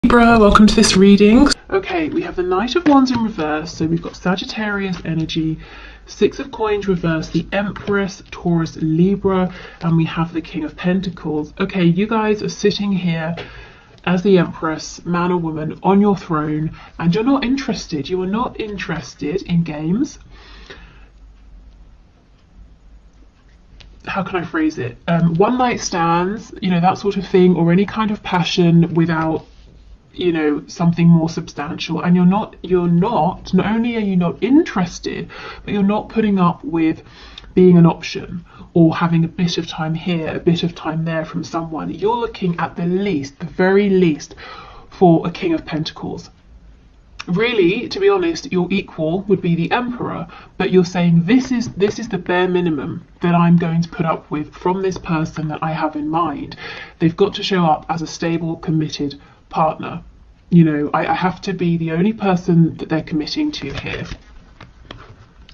Libra, welcome to this reading. Okay, we have the Knight of Wands in reverse, so we've got Sagittarius energy, Six of Coins reverse, the Empress, Taurus, Libra, and we have the King of Pentacles. Okay, you guys are sitting here as the Empress, man or woman, on your throne, and you're not interested. You are not interested in games. How can I phrase it? One night stands, you know, that sort of thing, or any kind of passion without, you know, something more substantial. And not only are you not interested, but you're not putting up with being an option or having a bit of time here, a bit of time there from someone. You're looking at the very least, for a King of Pentacles. Really, to be honest, your equal would be the Emperor, but you're saying this is the bare minimum that I'm going to put up with from this person that I have in mind. They've got to show up as a stable, committed partner. You know, I have to be the only person that they're committing to here.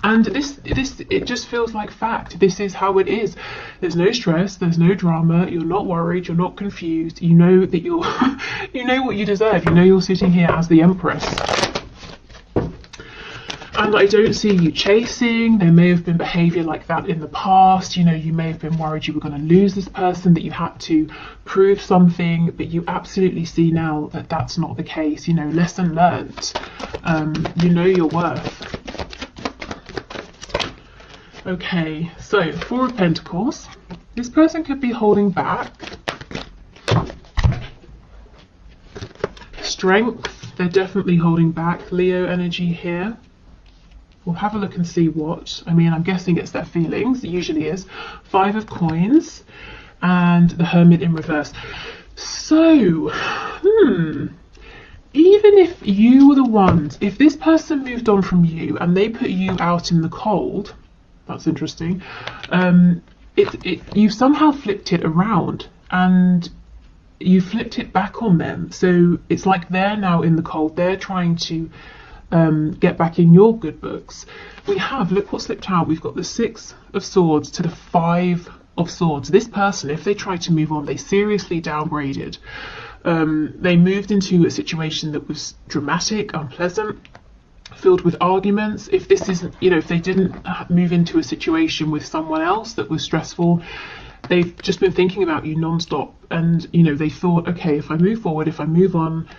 And it just feels like fact. This is how it is. There's no stress, there's no drama, you're not worried, you're not confused. You know that you're you know what you deserve. You know you're sitting here as the Empress. And I don't see you chasing. There may have been behaviour like that in the past. You know, you may have been worried you were going to lose this person, that you had to prove something, but you absolutely see now that that's not the case. You know, lesson learned. You know your worth. Okay, so Four of Pentacles. This person could be holding back. Strength, they're definitely holding back. Leo energy here. We'll have a look and see what. I mean, I'm guessing it's their feelings. It usually is. Five of Coins and the Hermit in reverse. So, even if you were the ones, if this person moved on from you and they put you out in the cold, that's interesting. You somehow flipped it around and you flipped it back on them. So it's like they're now in the cold. They're trying to get back in your good books. We have, look what slipped out. We've got the Six of Swords to the Five of Swords. This person, if they tried to move on, they seriously downgraded. They moved into a situation that was dramatic, unpleasant, filled with arguments. If this isn't, you know, if they didn't move into a situation with someone else that was stressful, they've just been thinking about you non-stop. And, you know, they thought, okay, if I move forward, if I move on,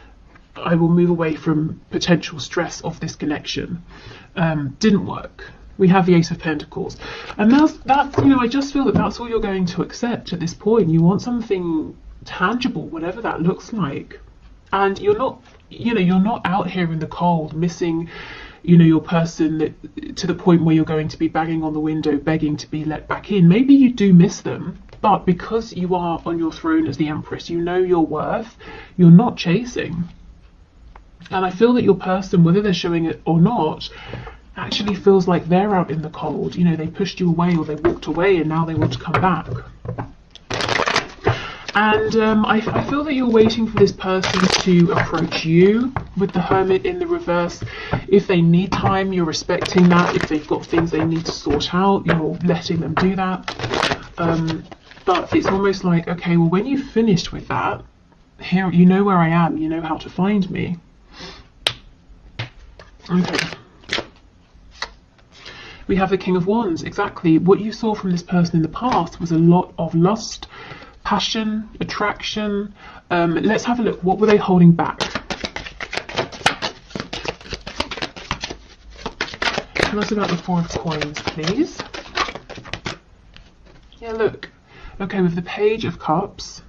I will move away from potential stress of this connection. Didn't work. We have the Ace of Pentacles. And that's, you know, I just feel that that's all you're going to accept at this point. You want something tangible, whatever that looks like. And you're not, you know, you're not out here in the cold missing, you know, your person that, to the point where you're going to be banging on the window, begging to be let back in. Maybe you do miss them, but because you are on your throne as the Empress, you know your worth, you're not chasing. And I feel that your person, whether they're showing it or not, actually feels like they're out in the cold. You know, they pushed you away or they walked away and now they want to come back. And I feel that you're waiting for this person to approach you with the Hermit in the reverse. If they need time, you're respecting that. If they've got things they need to sort out, you're letting them do that. But it's almost like, okay, well, when you've finished with that, here, you know where I am, you know how to find me. Okay. We have the King of Wands. Exactly. What you saw from this person in the past was a lot of lust, passion, attraction. Let's have a look. What were they holding back? Tell us about the Four of Coins, please. Yeah, look. Okay, with the Page of Cups.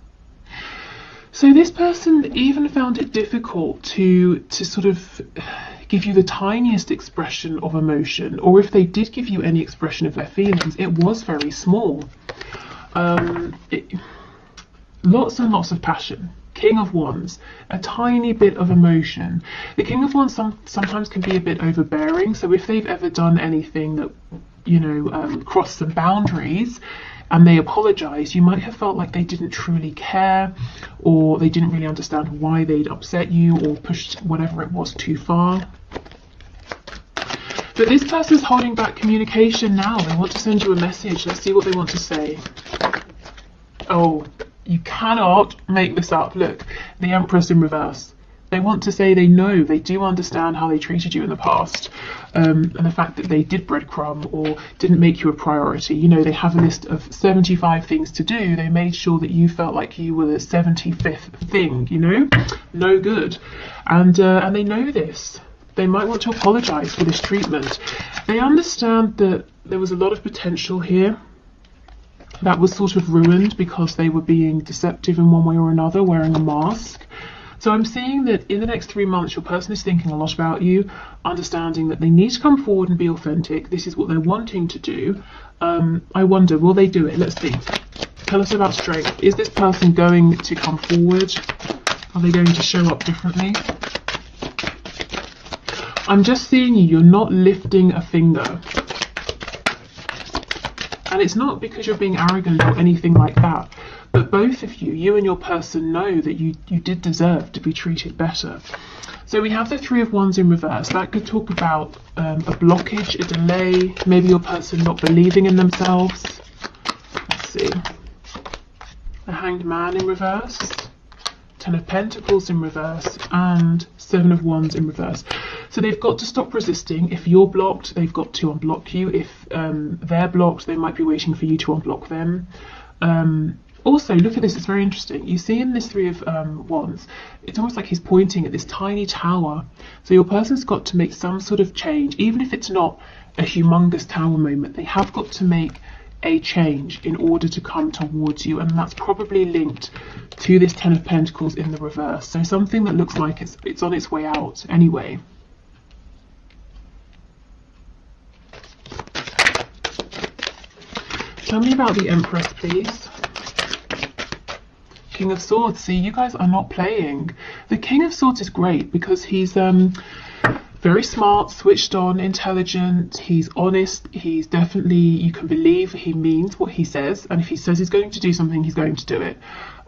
So this person even found it difficult to sort of give you the tiniest expression of emotion, or if they did give you any expression of their feelings, it was very small. Lots and lots of passion. King of Wands, a tiny bit of emotion. The King of Wands sometimes can be a bit overbearing, so if they've ever done anything that, you know, crossed some boundaries and they apologise, you might have felt like they didn't truly care, or they didn't really understand why they'd upset you or pushed whatever it was too far. But this person's holding back communication now. They want to send you a message. Let's see what they want to say. Oh, you cannot make this up. Look, the Empress in reverse. They want to say they know, they do understand how they treated you in the past, and the fact that they did breadcrumb or didn't make you a priority. You know, they have a list of 75 things to do. They made sure that you felt like you were the 75th thing, you know, no good. And they know this. They might want to apologize for this treatment. They understand that there was a lot of potential here that was sort of ruined because they were being deceptive in one way or another, wearing a mask. So I'm seeing that in the next 3 months, your person is thinking a lot about you, understanding that they need to come forward and be authentic. This is what they're wanting to do. I wonder, will they do it? Let's see. Tell us about strength. Is this person going to come forward? Are they going to show up differently? I'm just seeing you're not lifting a finger. And it's not because you're being arrogant or anything like that. But both of you, you and your person, know that you did deserve to be treated better. So we have the Three of Wands in reverse. That could talk about a blockage, a delay, maybe your person not believing in themselves. Let's see. The Hanged Man in reverse. Ten of Pentacles in reverse. And Seven of Wands in reverse. So they've got to stop resisting. If you're blocked, they've got to unblock you. If they're blocked, they might be waiting for you to unblock them. Also, look at this, it's very interesting. You see in this Three of Wands, it's almost like he's pointing at this tiny tower. So your person's got to make some sort of change, even if it's not a humongous tower moment. They have got to make a change in order to come towards you, and that's probably linked to this Ten of Pentacles in the reverse. So something that looks like it's on its way out anyway. Tell me about the Empress, please. King of Swords. See, you guys are not playing. The King of Swords is great because he's very smart, switched on, intelligent, he's honest, he's definitely, you can believe he means what he says, and if he says he's going to do something, he's going to do it.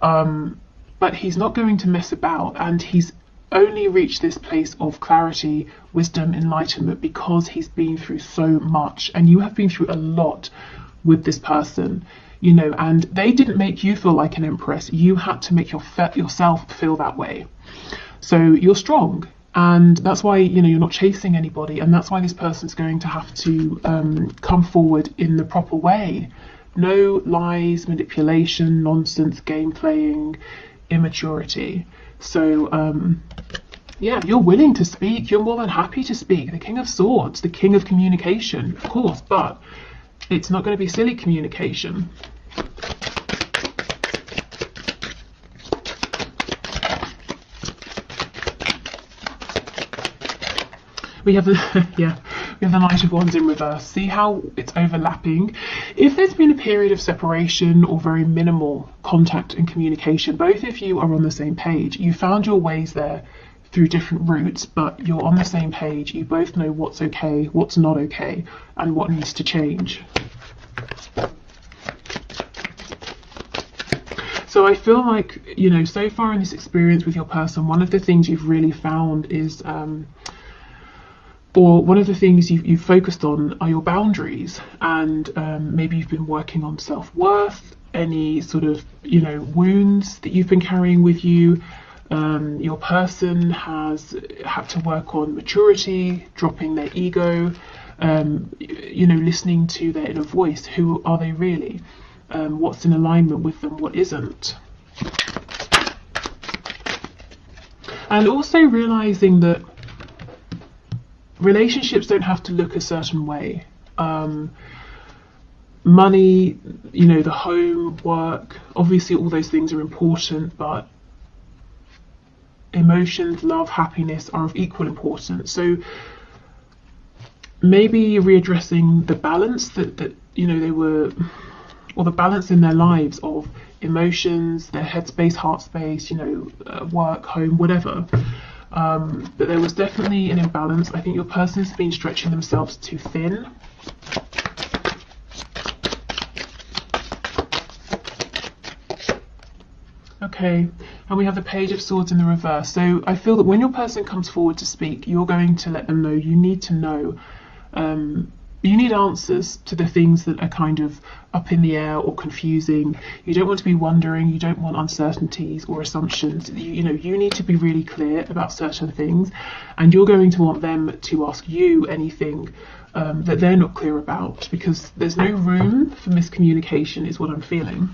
But he's not going to mess about, and he's only reached this place of clarity, wisdom, enlightenment because he's been through so much, and you have been through a lot with this person, you know, and they didn't make you feel like an empress. You had to make yourself feel that way. So you're strong, and that's why, you know, you're not chasing anybody, and that's why this person's going to have to come forward in the proper way. No lies, manipulation, nonsense, game playing, immaturity. So yeah, you're willing to speak, you're more than happy to speak. The King of Swords, the King of Communication, of course, but it's not going to be silly communication. We have the yeah, we have the Knight of Wands in reverse. See how it's overlapping? If there's been a period of separation or very minimal contact and communication, both of you are on the same page. You found your ways there through different routes, but you're on the same page. You both know what's okay, what's not okay, and what needs to change. So I feel like, you know, so far in this experience with your person, one of the things you've really found is, or one of the things you've focused on are your boundaries, and maybe you've been working on self-worth, any sort of, you know, wounds that you've been carrying with you. Your person has had to work on maturity, dropping their ego, you know, listening to their inner voice. Who are they really? What's in alignment with them, what isn't? And also realizing that relationships don't have to look a certain way. Money, you know, the home, work, obviously all those things are important, but emotions, love, happiness are of equal importance. So maybe readdressing the balance that you know, they were, or the balance in their lives of emotions, their headspace, heart space, you know, work, home, whatever. But there was definitely an imbalance. I think your person's been stretching themselves too thin. Okay, and we have the Page of Swords in the reverse. So I feel that when your person comes forward to speak, you're going to let them know, you need to know you need answers to the things that are kind of up in the air or confusing. You don't want to be wondering, you don't want uncertainties or assumptions. You know, you need to be really clear about certain things, and you're going to want them to ask you anything that they're not clear about, because there's no room for miscommunication is what I'm feeling.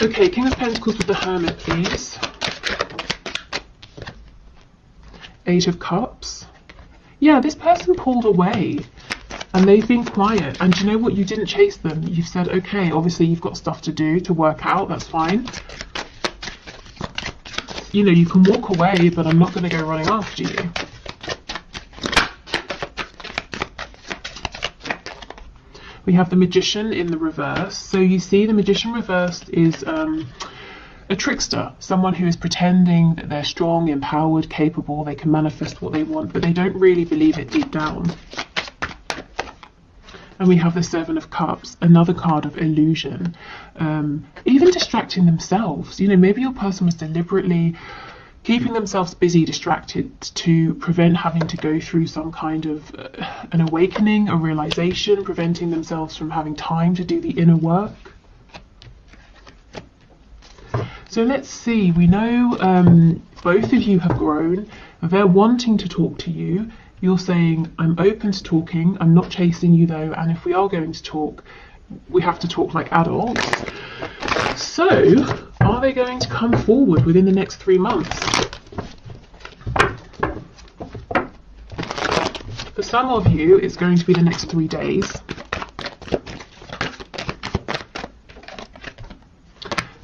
Okay, King of Pentacles with the Hermit, please. Eight of Cups. Yeah, this person pulled away and they've been quiet. And you know what? You didn't chase them. You've said, okay, obviously you've got stuff to do, to work out. That's fine. You know, you can walk away, but I'm not going to go running after you. We have the Magician in the reverse. So you see the Magician reversed is a trickster, someone who is pretending that they're strong, empowered, capable, they can manifest what they want, but they don't really believe it deep down. And we have the Seven of Cups, another card of illusion, even distracting themselves. You know, maybe your person was deliberately keeping themselves busy, distracted, to prevent having to go through some kind of an awakening, a realization, preventing themselves from having time to do the inner work. So let's see, we know both of you have grown, they're wanting to talk to you. You're saying, I'm open to talking, I'm not chasing you though, and if we are going to talk, we have to talk like adults. So, are they going to come forward within the next 3 months? For some of you, it's going to be the next 3 days.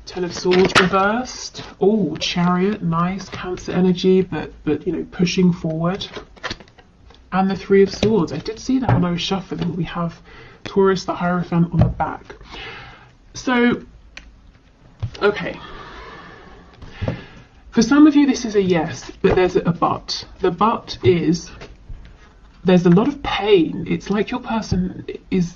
Ten of Swords reversed. Oh, Chariot, nice, Cancer energy, but you know, pushing forward. And the Three of Swords. I did see that when I was shuffling. We have Taurus, the Hierophant on the back. So, okay. For some of you, this is a yes, but there's a but. The but is there's a lot of pain. It's like your person is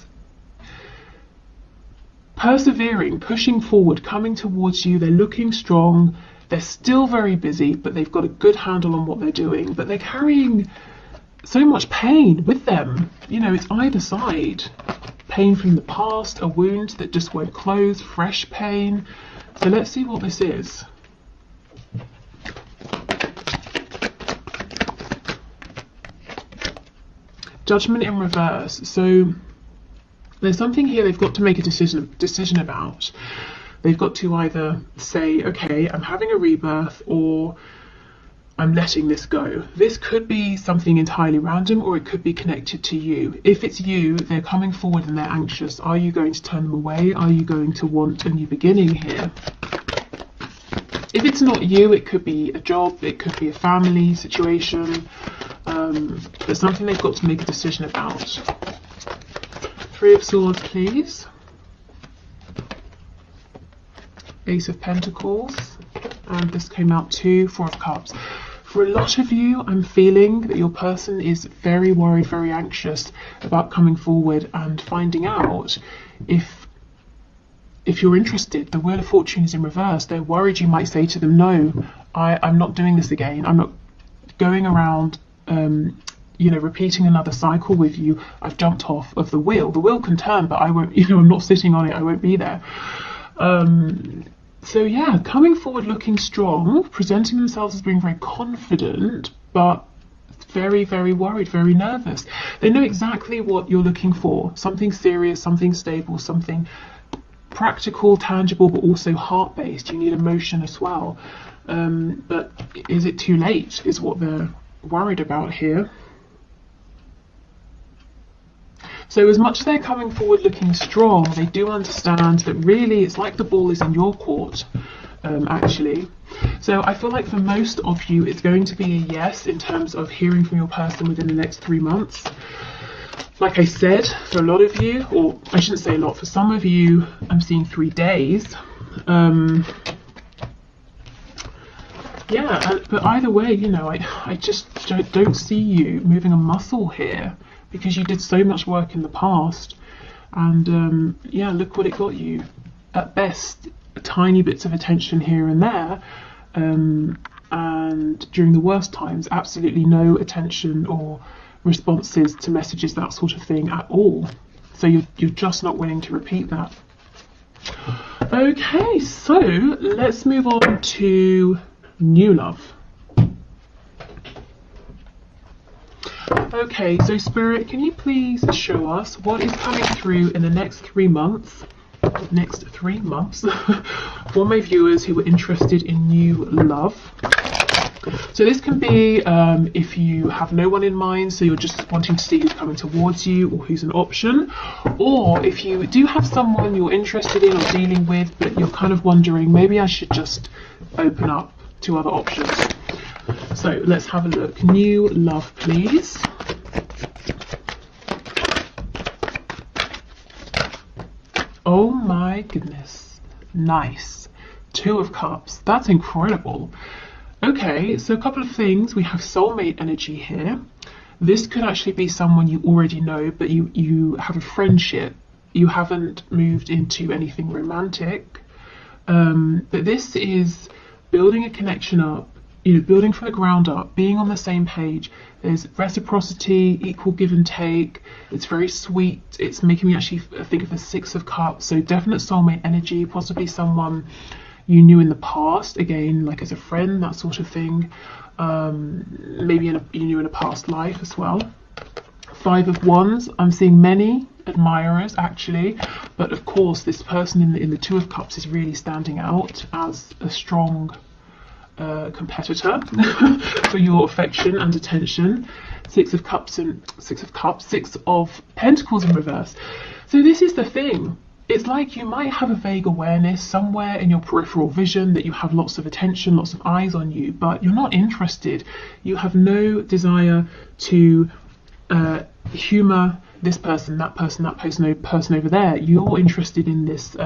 persevering, pushing forward, coming towards you. They're looking strong. They're still very busy, but they've got a good handle on what they're doing. But they're carrying so much pain with them. You know, it's either side. Pain from the past, a wound that just won't close, fresh pain. So let's see what this is. Judgment in reverse. So there's something here they've got to make a decision about. They've got to either say, okay, I'm having a rebirth, or I'm letting this go. This could be something entirely random, or it could be connected to you. If it's you, they're coming forward and they're anxious. Are you going to turn them away? Are you going to want a new beginning here? If it's not you, it could be a job, it could be a family situation, but something they've got to make a decision about. Three of Swords, please. Ace of Pentacles, and this came out too, Four of Cups. For a lot of you, I'm feeling that your person is very worried, very anxious about coming forward and finding out if you're interested. The Wheel of Fortune is in reverse. They're worried you might say to them, no, I'm not doing this again. I'm not going around, you know, repeating another cycle with you. I've jumped off of the wheel. The wheel can turn, but I won't, you know, I'm not sitting on it. I won't be there. So yeah, coming forward looking strong, presenting themselves as being very confident, but very, very worried, very nervous. They know exactly what you're looking for. Something serious, something stable, something practical, tangible, but also heart-based. You need emotion as well. But is it too late, is what they're worried about here. So as much as they're coming forward looking strong, they do understand that really it's like the ball is in your court, actually. So I feel like for most of you, it's going to be a yes in terms of hearing from your person within the next 3 months. Like I said, for a lot of you, or I shouldn't say a lot, for some of you, I'm seeing 3 days. Yeah, but either way, you know, I just don't see you moving a muscle here, because you did so much work in the past, and yeah, look what it got you. At best, tiny bits of attention here and there, and during the worst times, absolutely no attention or responses to messages, that sort of thing at all. So you're just not willing to repeat that. Okay, so let's move on to new love. Okay, so Spirit, can you please show us what is coming through in the next 3 months? Next 3 months for my viewers who are interested in new love. So this can be if you have no one in mind, so you're just wanting to see who's coming towards you or who's an option, or if you do have someone you're interested in or dealing with, but you're kind of wondering, maybe I should just open up to other options. So let's have a look. New love, please. Oh my goodness. Nice. 2 of Cups. That's incredible. Okay, so a couple of things. We have soulmate energy here. This could actually be someone you already know, but you have a friendship. You haven't moved into anything romantic. But this is building a connection up, building from the ground up, being on the same page. There's reciprocity, equal give and take. It's very sweet. It's making me actually think of the 6 of Cups. So definite soulmate energy, possibly someone you knew in the past, again, like as a friend, that sort of thing. Maybe you knew in a past life as well. 5 of Wands, I'm seeing many admirers actually, but of course this person in the 2 of Cups is really standing out as a strong competitor for your affection and attention. 6 of Cups and 6 of Pentacles in reverse. So this is the thing. It's like you might have a vague awareness somewhere in your peripheral vision that you have lots of attention, lots of eyes on you, but you're not interested. You have no desire to humour this person, that person, person over there. You're interested in this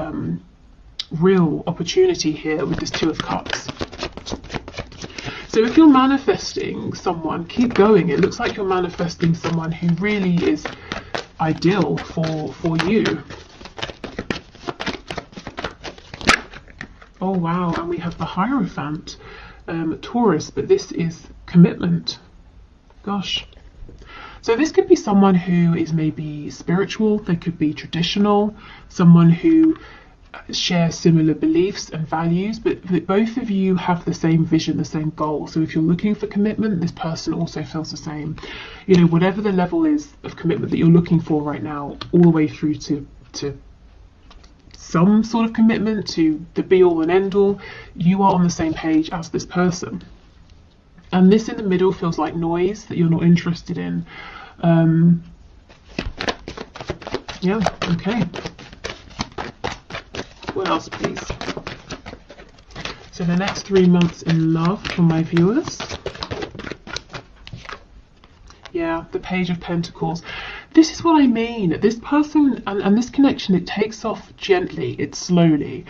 real opportunity here with this 2 of Cups. So if you're manifesting someone, keep going. It looks like you're manifesting someone who really is ideal for you. Oh wow, and we have the Hierophant, Taurus, but this is commitment. Gosh. So this could be someone who is maybe spiritual, they could be traditional, someone who shares similar beliefs and values, but both of you have the same vision, the same goal. So if you're looking for commitment, this person also feels the same. Whatever the level is of commitment that you're looking for right now, all the way through to some sort of commitment, to the be all and end all, you are on the same page as this person. And this in the middle feels like noise that you're not interested in. Yeah, okay. What else, please? So the next 3 months in love for my viewers. Yeah, the Page of Pentacles. This is what I mean. This person and this connection, it takes off gently, it's slowly.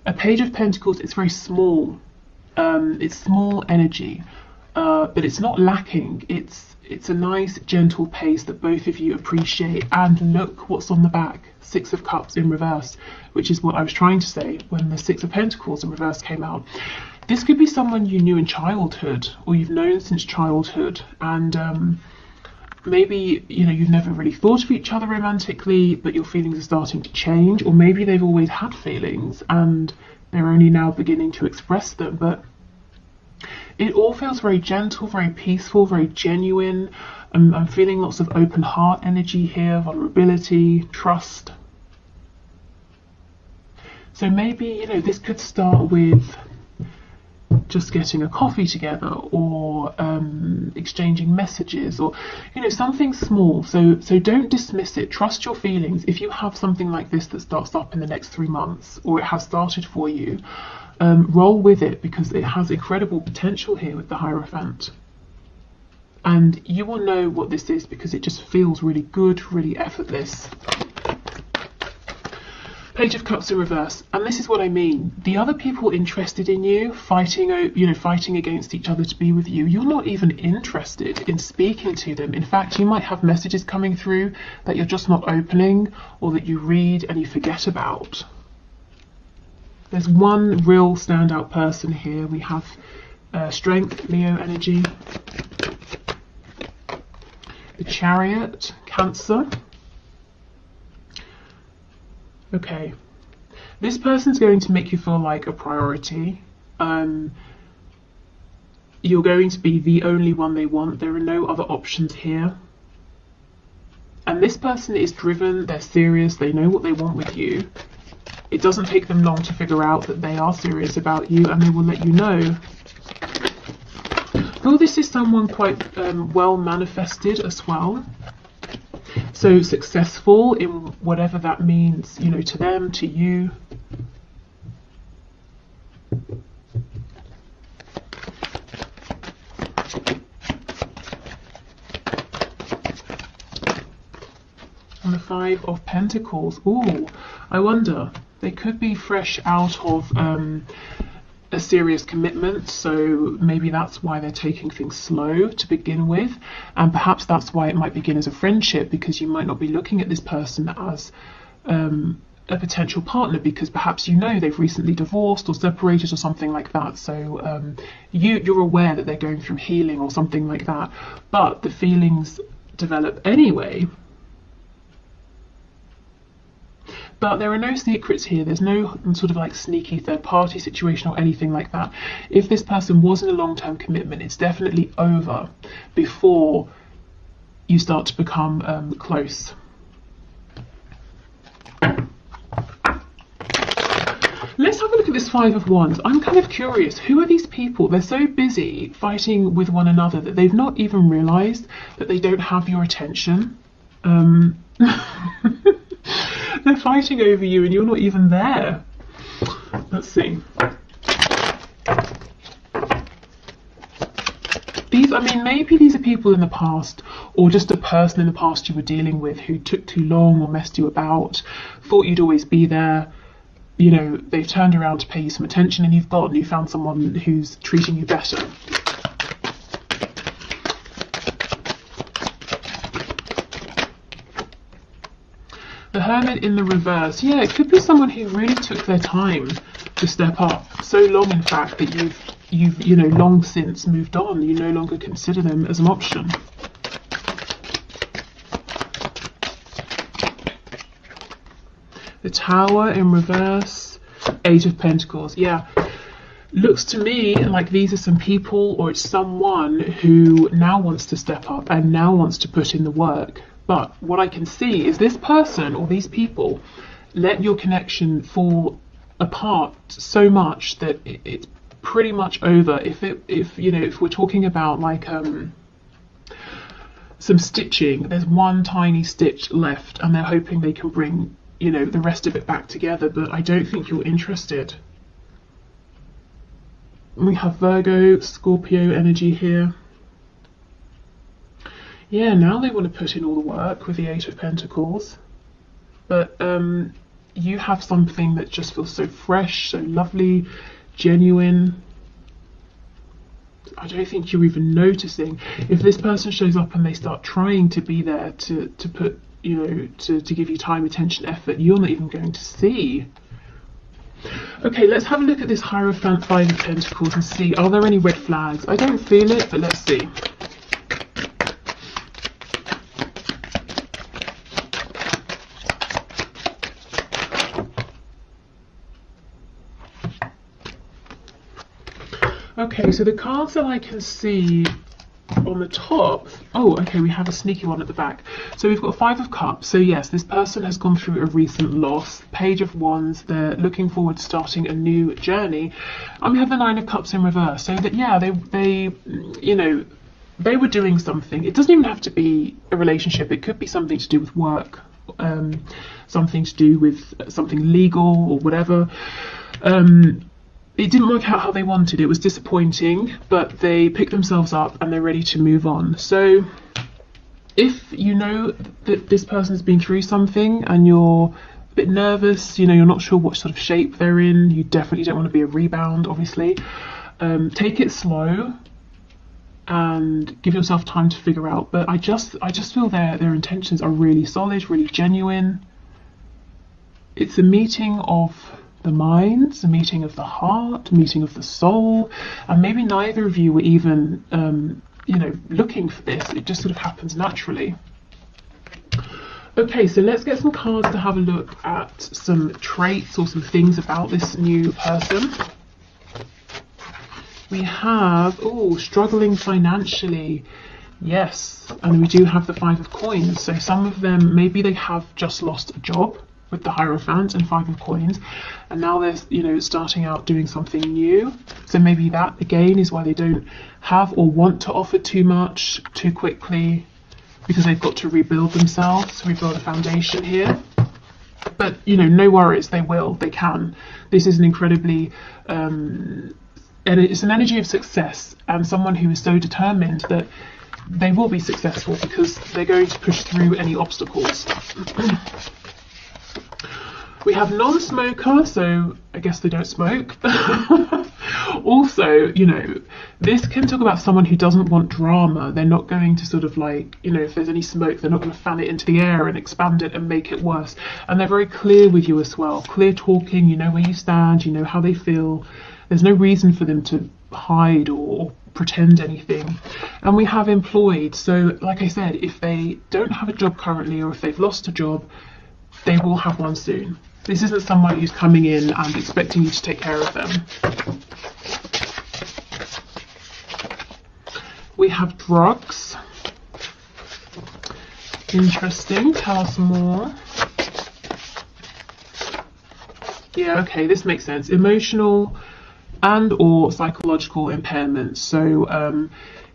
A Page of Pentacles, it's very small. It's small energy, but it's not lacking. It's a nice, gentle pace that both of you appreciate. And look what's on the back. 6 of Cups in reverse, which is what I was trying to say when the 6 of Pentacles in reverse came out. This could be someone you knew in childhood, or you've known since childhood, and maybe you've never really thought of each other romantically, but your feelings are starting to change, or maybe they've always had feelings and they're only now beginning to express them. But it all feels very gentle, very peaceful, very genuine. I'm feeling lots of open heart energy here, vulnerability, trust. So maybe, this could start with just getting a coffee together, or exchanging messages, or something small. So don't dismiss it. Trust your feelings. If you have something like this that starts up in the next 3 months, or it has started for you, roll with it, because it has incredible potential here with the Hierophant. And you will know what this is because it just feels really good, really effortless. Page of Cups in reverse, and this is what I mean. The other people interested in you, fighting against each other to be with you, you're not even interested in speaking to them. In fact, you might have messages coming through that you're just not opening, or that you read and you forget about. There's one real standout person here. We have Strength, Leo energy. The the Chariot, Cancer. Okay, this person's going to make you feel like a priority. You're going to be the only one they want. There are no other options here. And this person is driven, they're serious, they know what they want with you. It doesn't take them long to figure out that they are serious about you, and they will let you know. Well, this is someone quite well manifested as well. So successful in whatever that means, you know, to them, to you. And the Five of Pentacles. Ooh, I wonder. They could be fresh out of a serious commitment, so maybe that's why they're taking things slow to begin with, and perhaps that's why it might begin as a friendship, because you might not be looking at this person as a potential partner, because perhaps you know they've recently divorced or separated or something like that. So you're aware that they're going through healing or something like that, but the feelings develop anyway. But there are no secrets here. There's no sort of like sneaky third party situation or anything like that. If this person was in a long-term commitment, it's definitely over before you start to become close. Let's have a look at this Five of Wands. I'm kind of curious. Who are these people? They're so busy fighting with one another that they've not even realised that they don't have your attention. They're fighting over you and you're not even there. Let's see. I mean, maybe these are people in the past, or just a person in the past you were dealing with who took too long or messed you about, thought you'd always be there. You know, they've turned around to pay you some attention and you've found someone who's treating you better. The Hermit in the reverse. Yeah, it could be someone who really took their time to step up. So long, in fact, that you've you know, long since moved on. You no longer consider them as an option. The Tower in reverse. Eight of Pentacles. Yeah. Looks to me like these are some people, or it's someone who now wants to step up and now wants to put in the work. But what I can see is this person or these people let your connection fall apart so much that it's pretty much over. If we're talking about like some stitching, there's one tiny stitch left and they're hoping they can bring, you know, the rest of it back together, but I don't think you're interested. We have Virgo, Scorpio energy here. Yeah, now they want to put in all the work with the Eight of Pentacles. But you have something that just feels so fresh, so lovely, genuine. I don't think you're even noticing. If this person shows up and they start trying to be there to put, you know, to give you time, attention, effort, you're not even going to see. Okay, let's have a look at this Hierophant, Five of Pentacles, and see, are there any red flags? I don't feel it, but let's see. Okay, so the cards that I can see on the top, oh, okay, we have a sneaky one at the back. So we've got Five of Cups. So yes, this person has gone through a recent loss. Page of Wands, they're looking forward to starting a new journey. And we have the Nine of Cups in reverse. So that, yeah, they you know, they were doing something. It doesn't even have to be a relationship. It could be something to do with work, something to do with something legal or whatever. It didn't work out how they wanted. It was disappointing, but they picked themselves up and they're ready to move on. So if you know that this person's been through something and you're a bit nervous, you know, you're not sure what sort of shape they're in, you definitely don't want to be a rebound, obviously. Take it slow and give yourself time to figure out. But I just feel their intentions are really solid, really genuine. It's a meeting of the minds, a meeting of the heart, a meeting of the soul, and maybe neither of you were even you know, looking for this. It just sort of happens naturally. Okay, so let's get some cards to have a look at some traits or some things about this new person. We have, oh, struggling financially. Yes, and we do have the Five of Coins. So some of them, maybe they have just lost a job with the Hierophant and Five of Coins, and now they're, you know, starting out doing something new. So maybe that, again, is why they don't have or want to offer too much too quickly, because they've got to rebuild themselves, rebuild a foundation here. But, you know, no worries, they will, they can. This is an incredibly, and it's an energy of success, and someone who is so determined that they will be successful because they're going to push through any obstacles. We have non-smoker, so I guess they don't smoke. Also, you know, this can talk about someone who doesn't want drama. They're not going to sort of like, you know, if there's any smoke, they're not going to fan it into the air and expand it and make it worse. And they're very clear with you as well. Clear talking, you know where you stand, you know how they feel. There's no reason for them to hide or pretend anything. And we have employed. So like I said, if they don't have a job currently, or if they've lost a job, they will have one soon. This isn't someone who's coming in and expecting you to take care of them. We have drugs. Interesting. Tell us more. Yeah, okay, this makes sense. Emotional and or psychological impairments. So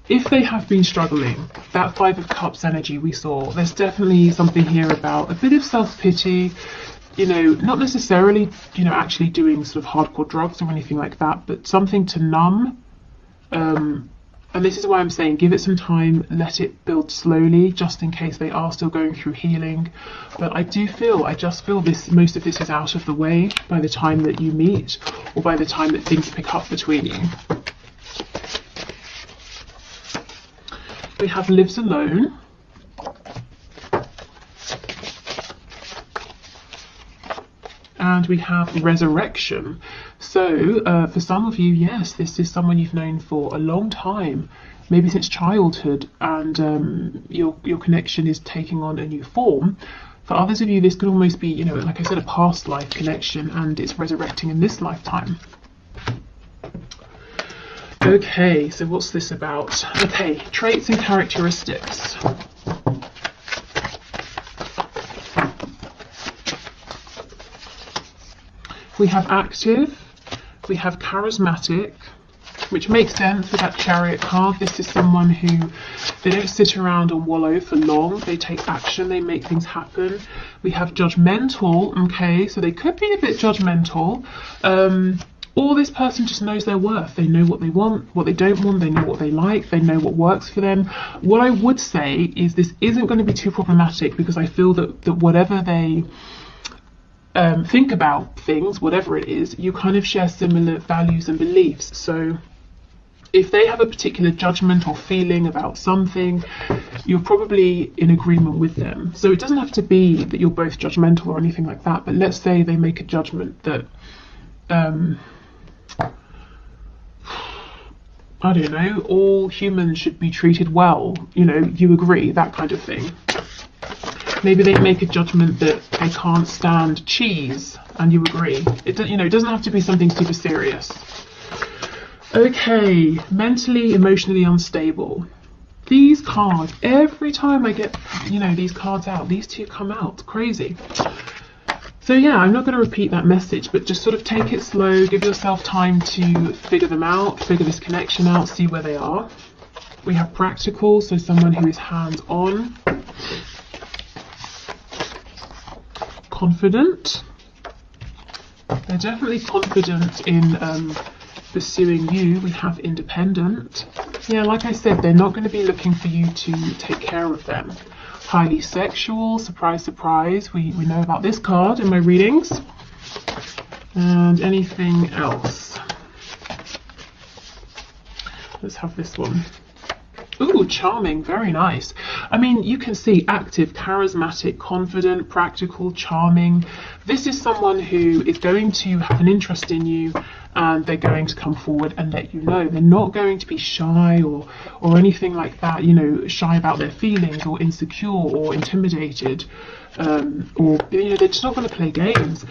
if they have been struggling, that Five of Cups energy we saw, there's definitely something here about a bit of self-pity, you know, not necessarily, you know, actually doing sort of hardcore drugs or anything like that, but something to numb. And this is why I'm saying give it some time, let it build slowly, just in case they are still going through healing. But I just feel this, most of this is out of the way by the time that you meet, or by the time that things pick up between you. We have lives alone. And we have resurrection. So for some of you, yes, this is someone you've known for a long time, maybe since childhood, and your connection is taking on a new form. For others of you, this could almost be, you know, like I said, a past life connection, and it's resurrecting in this lifetime. Okay, so what's this about? Okay, traits and characteristics. We have active, we have charismatic, which makes sense with that Chariot card. This is someone who, they don't sit around and wallow for long. They take action, they make things happen. We have judgmental, okay, so they could be a bit judgmental. Or this person just knows their worth. They know what they want, what they don't want, they know what they like, they know what works for them. What I would say is this isn't going to be too problematic, because I feel that whatever they think about things, whatever it is, you kind of share similar values and beliefs. So if they have a particular judgment or feeling about something, you're probably in agreement with them. So it doesn't have to be that you're both judgmental or anything like that, but let's say they make a judgment that I don't know, all humans should be treated well, you know, you agree, that kind of thing. Maybe they make a judgment that they can't stand cheese, and you agree. It doesn't have to be something super serious. Okay, mentally, emotionally unstable. These cards, every time I get, you know, these cards out, these two come out. Crazy. So yeah, I'm not going to repeat that message, but just sort of take it slow, give yourself time to figure them out, figure this connection out, see where they are. We have practical, so someone who is hands-on. Confident. They're definitely confident in pursuing you. We have independent. Yeah, like I said, they're not going to be looking for you to take care of them. Highly sexual, surprise, surprise. We know about this card in my readings. And anything else? Let's have this one. Ooh, charming, very nice. I mean, you can see active, charismatic, confident, practical, charming. This is someone who is going to have an interest in you, and they're going to come forward and let you know. They're not going to be shy or anything like that, you know, shy about their feelings or insecure or intimidated, or, you know, they're just not going to play games.